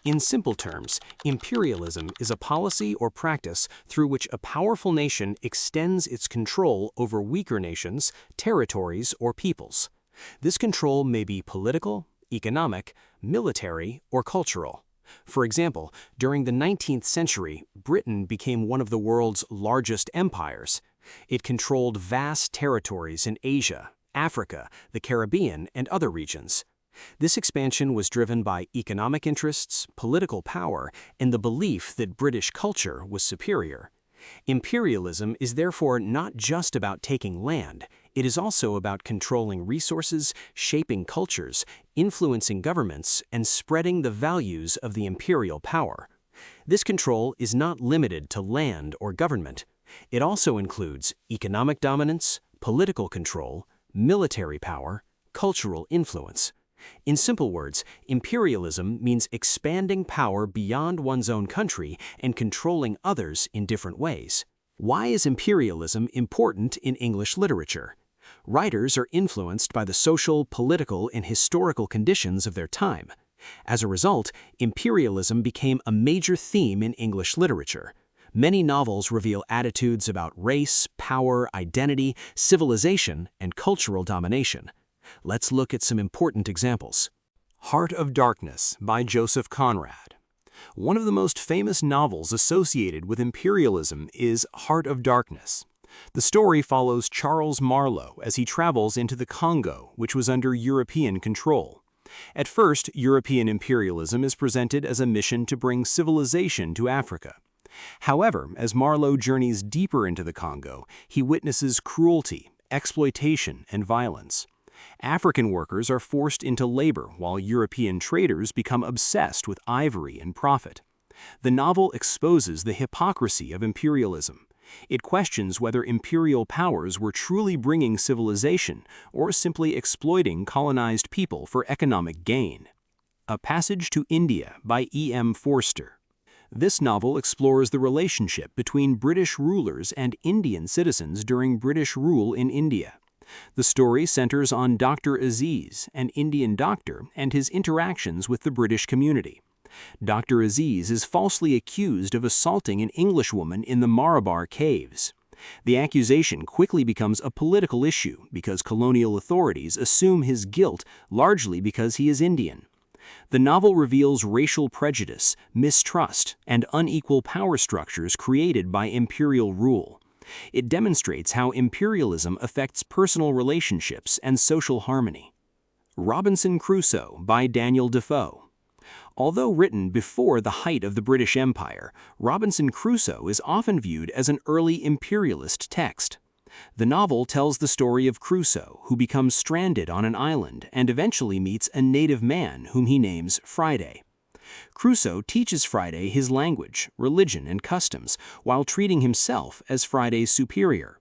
In simple terms, imperialism is a policy or practice through which a powerful nation extends its control over weaker nations, territories, or peoples. This control may be political, economic, military, or cultural. For example, during the 19th century, Britain became one of the world's largest empires. It controlled vast territories in Asia, Africa, the Caribbean, and other regions. This expansion was driven by economic interests, political power, and the belief that British culture was superior. Imperialism is therefore not just about taking land, it is also about controlling resources, shaping cultures, influencing governments, and spreading the values of the imperial power. This control is not limited to land or government. It also includes economic dominance, political control, military power, cultural influence. In simple words, imperialism means expanding power beyond one's own country and controlling others in different ways. Why is imperialism important in English literature? Writers are influenced by the social, political, and historical conditions of their time. As a result, imperialism became a major theme in English literature. Many novels reveal attitudes about race, power, identity, civilization, and cultural domination. Let's look at some important examples. Heart of Darkness by Joseph Conrad. One of the most famous novels associated with imperialism is Heart of Darkness. The story follows Charles Marlowe as he travels into the Congo, which was under European control. At first, European imperialism is presented as a mission to bring civilization to Africa. However, as Marlowe journeys deeper into the Congo, he witnesses cruelty, exploitation, and violence. African workers are forced into labor while European traders become obsessed with ivory and profit. The novel exposes the hypocrisy of imperialism. It questions whether imperial powers were truly bringing civilization or simply exploiting colonized people for economic gain. A Passage to India by E.M. Forster. This novel explores the relationship between British rulers and Indian citizens during British rule in India. The story centers on Dr. Aziz, an Indian doctor, and his interactions with the British community. Dr. Aziz is falsely accused of assaulting an Englishwoman in the Malabar caves. The accusation quickly becomes a political issue because colonial authorities assume his guilt largely because he is Indian. The novel reveals racial prejudice, mistrust, and unequal power structures created by imperial rule. It demonstrates how imperialism affects personal relationships and social harmony. Robinson Crusoe by Daniel Defoe. Although written before the height of the British Empire, Robinson Crusoe is often viewed as an early imperialist text. The novel tells the story of Crusoe, who becomes stranded on an island and eventually meets a native man whom he names Friday. Crusoe teaches Friday his language, religion, and customs, while treating himself as Friday's superior.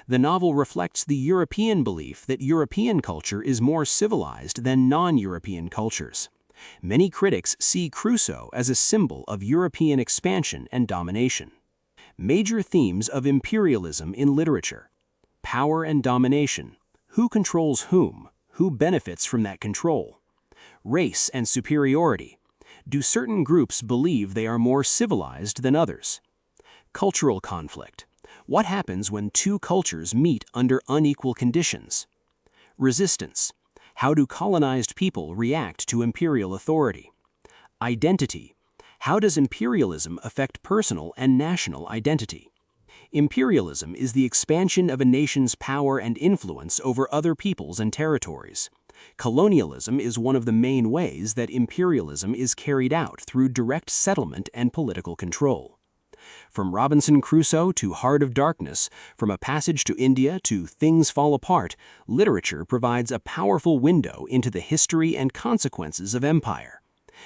The novel reflects the European belief that European culture is more civilized than non-European cultures. Many critics see Crusoe as a symbol of European expansion and domination. Major themes of imperialism in literature: power and domination, who controls whom, who benefits from that control; race and superiority, do certain groups believe they are more civilized than others; cultural conflict, what happens when two cultures meet under unequal conditions; resistance, how do colonized people react to imperial authority; identity, how does imperialism affect personal and national identity. Imperialism is the expansion of a nation's power and influence over other peoples and territories. Colonialism is one of the main ways that imperialism is carried out through direct settlement and political control. From Robinson Crusoe to Heart of Darkness, from A Passage to India to Things Fall Apart, literature provides a powerful window into the history and consequences of empire.